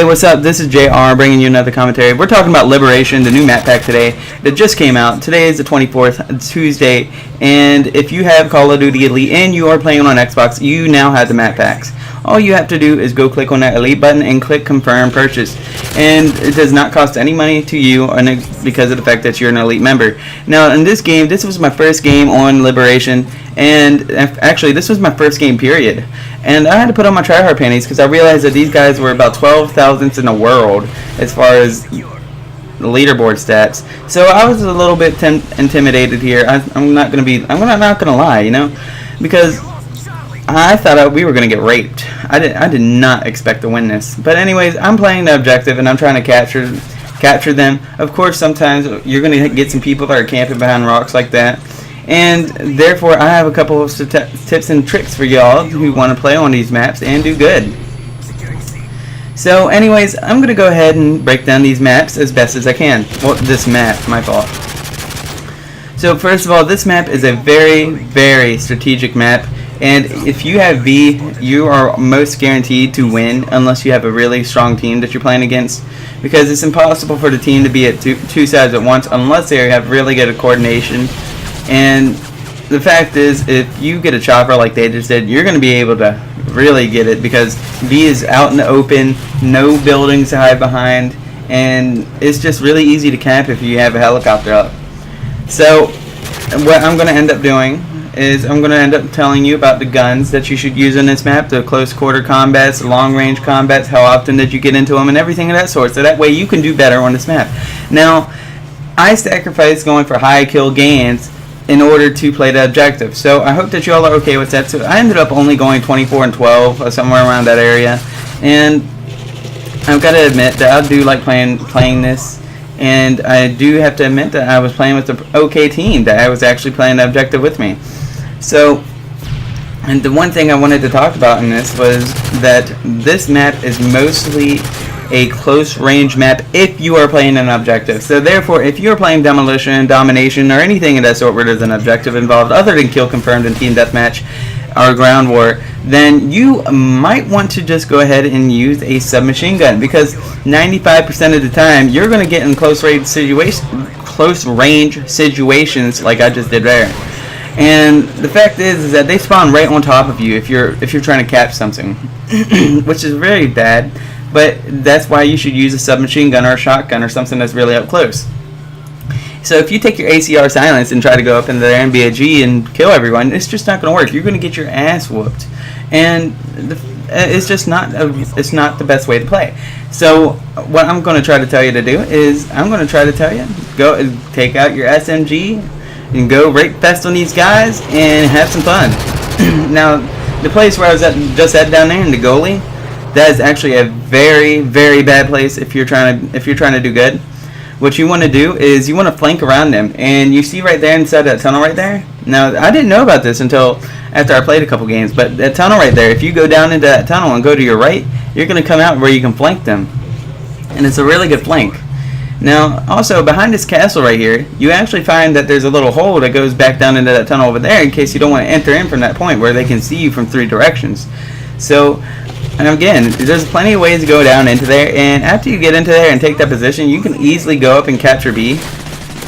Hey, what's up? This is JR bringing you another commentary. We're talking about Liberation, the new map pack today that just came out. Today is the 24th, Tuesday, and if you have Call of Duty Elite and you are playing on Xbox, you now have the map packs. All you have to do is go click on that Elite button and click Confirm Purchase. And it does not cost any money to you because of the fact that you're an Elite member. Now, in this game, this was my first game on Liberation, and actually, this was my first game, period. And I had to put on my tryhard panties because I realized that these guys were about 12,000th in the world as far as the leaderboard stats. So I was a little bit intimidated here. I'm not gonna lie, you know, because I thought we were gonna get raped. I did not expect to win this. But anyways, I'm playing the objective and I'm trying to capture them. Of course, sometimes you're gonna get some people that are camping behind rocks like that. And therefore, I have a couple of tips and tricks for y'all who want to play on these maps and do good. So anyways, I'm going to go ahead and break down these maps as best as I can. Well, this map, my fault. So first of all, this map is a very, very strategic map. And if you have V, you are most guaranteed to win unless you have a really strong team that you're playing against. Because it's impossible for the team to be at two sides at once unless they have really good coordination. And the fact is, if you get a chopper like they just did, you're going to be able to really get it because V is out in the open, no buildings to hide behind, and it's just really easy to camp if you have a helicopter up. So what I'm going to end up doing is I'm going to end up telling you about the guns that you should use in this map, the close quarter combats, the long range combats, how often did you get into them, and everything of that sort, so that way you can do better on this map. Now, I sacrifice going for high kill gains in order to play the objective. So I hope that you all are okay with that. So I ended up only going 24 and 12 or somewhere around that area, and I've got to admit that I do like playing this, and I do have to admit that I was playing with the OK team, that I was actually playing the objective with me. So, and the one thing I wanted to talk about in this was that this map is mostly a close range map if you are playing an objective. So therefore, if you're playing Demolition, Domination, or anything of that sort where there's an objective involved other than Kill Confirmed and Team Deathmatch or Ground War, then you might want to just go ahead and use a submachine gun, because 95% of the time you're going to get in close range situations like I just did there. And the fact is that they spawn right on top of you if you're trying to catch something, which is very bad. But that's why you should use a submachine gun or a shotgun or something that's really up close. So if you take your ACR silence and try to go up in there and be a G and kill everyone, it's just not going to work. You're going to get your ass whooped, and it's just not it's not the best way to play. So what I'm going to try to tell you to do is I'm going to try to tell you, go and take out your SMG and go rape fest on these guys and have some fun. Now, the place where I was just at down there in the goalie, that is actually a very, very bad place if you're trying to do good. What you want to do is you want to flank around them, and you see right there inside that tunnel right there. Now, I didn't know about this until after I played a couple games, but that tunnel right there, if you go down into that tunnel and go to your right, you're going to come out where you can flank them, and it's a really good flank. Now, also behind this castle right here, you actually find that there's a little hole that goes back down into that tunnel over there in case you don't want to enter in from that point where they can see you from 3 directions. So, and again, there's plenty of ways to go down into there, and after you get into there and take that position, you can easily go up and capture B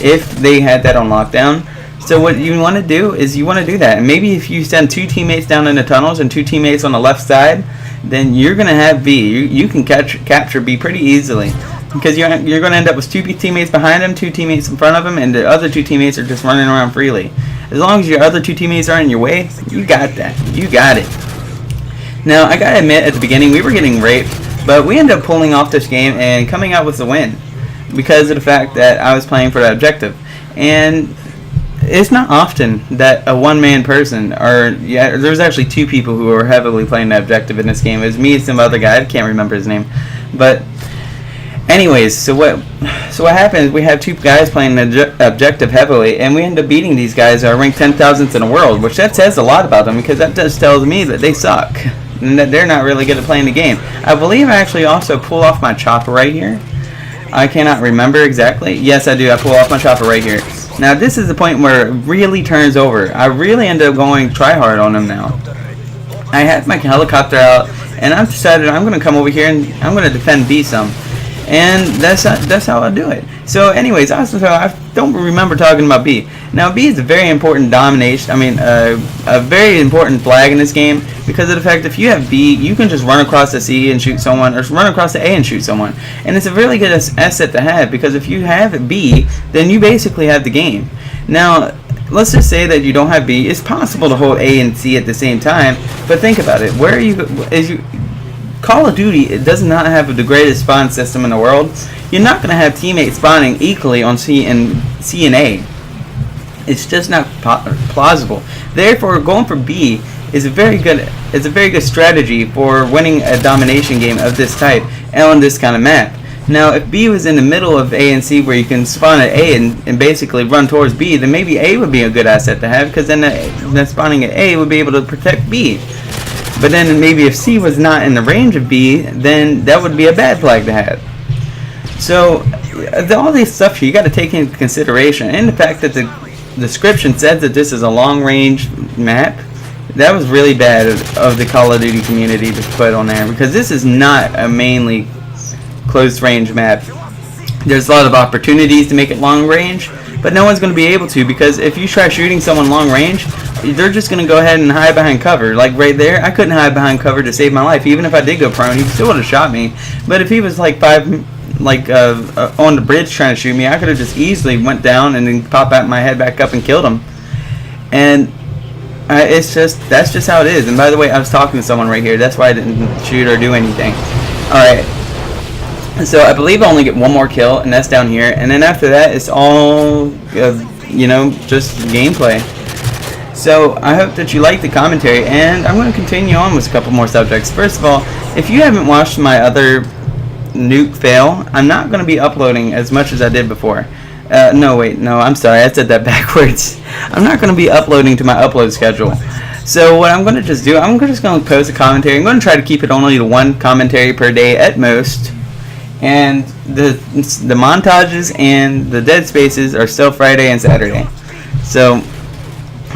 if they had that on lockdown. So what you want to do is you want to do that, and maybe if you send 2 teammates down in the tunnels and 2 teammates on the left side, then you're going to have B. You can capture B pretty easily, because you're going to end up with 2 teammates behind him, 2 teammates in front of him, and the other 2 teammates are just running around freely. As long as your other 2 teammates aren't in your way, you got that. You got it. Now, I gotta admit, at the beginning, we were getting raped, but we ended up pulling off this game and coming out with the win because of the fact that I was playing for the objective. And it's not often that a one-man person, or yeah, there's actually 2 people who were heavily playing the objective in this game. It was me and some other guy. I can't remember his name. But anyways, so what happened is we have 2 guys playing the objective heavily, and we end up beating these guys who are ranked 10,000th in the world, which that says a lot about them, because that just tells me that they suck and that they're not really good at playing the game. I believe I actually also pull off my chopper right here. I cannot remember exactly. Yes, I do. I pull off my chopper right here. Now, this is the point where it really turns over. I really end up going try hard on them now. I had my helicopter out, and I've decided I'm going to come over here and I'm going to defend B some. And that's how I do it. So anyways, I don't remember talking about B. Now B is a very important domination, a very important flag in this game, because of the fact if you have B, you can just run across the C and shoot someone, or run across the A and shoot someone. And it's a really good asset to have, because if you have B, then you basically have the game. Now, let's just say that you don't have B. It's possible to hold A and C at the same time, but think about it. Call of Duty, it does not have the greatest spawn system in the world. You're not going to have teammates spawning equally on C and A. It's just not plausible. Therefore, going for B is a very good strategy for winning a domination game of this type on this kind of map. Now, if B was in the middle of A and C, where you can spawn at A and basically run towards B, then maybe A would be a good asset to have, because then the spawning at A would be able to protect B. But then maybe if C was not in the range of B, then that would be a bad flag to have. So all this stuff you got to take into consideration, and the fact that the description said that this is a long-range map, that was really bad of the Call of Duty community to put on there, because this is not a mainly close-range map. There's a lot of opportunities to make it long-range, but no one's going to be able to, because if you try shooting someone long-range, they're just going to go ahead and hide behind cover. Like right there, I couldn't hide behind cover to save my life. Even if I did go prone, he still would have shot me. But if he was like on the bridge trying to shoot me, I could have just easily went down and then pop out my head back up and killed him. And that's just how it is. And by the way, I was talking to someone right here. That's why I didn't shoot or do anything. Alright. So I believe I only get one more kill, and that's down here. And then after that, it's all, just gameplay. So I hope that you like the commentary, and I'm going to continue on with a couple more subjects. First of all, if you haven't watched my other nuke fail, I'm not going to be uploading as much as I did before. No, I'm sorry, I said that backwards. I'm not going to be uploading to my upload schedule. So what I'm going to just do, I'm just going to post a commentary. I'm going to try to keep it only to one commentary per day at most. And the montages and the dead spaces are still Friday and Saturday. So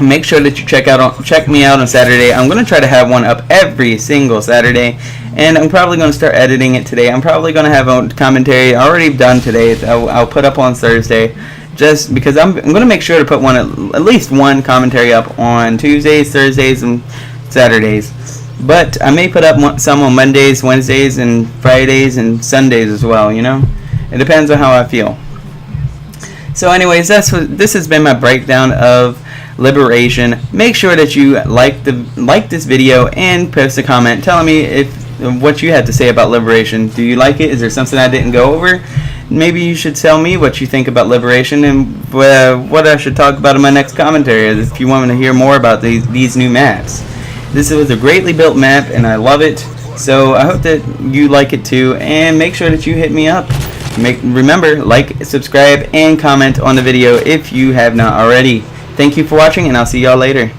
make sure that you check me out on Saturday. I'm going to try to have one up every single Saturday, and I'm probably going to start editing it today. I'm probably going to have a commentary already done today. I'll put up on Thursday, just because I'm going to make sure to put at least one commentary up on Tuesdays, Thursdays, and Saturdays. But I may put up some on Mondays, Wednesdays, and Fridays, and Sundays as well. It depends on how I feel. So anyways, this has been my breakdown of Liberation. Make sure that you like this video and post a comment telling me what you had to say about Liberation. Do you like it? Is there something I didn't go over? Maybe you should tell me what you think about Liberation and what I should talk about in my next commentary, if you want me to hear more about these new maps. This was a greatly built map, and I love it. So I hope that you like it too, and make sure that you hit me up. Remember, like, subscribe, and comment on the video if you have not already. Thank you for watching, and I'll see y'all later.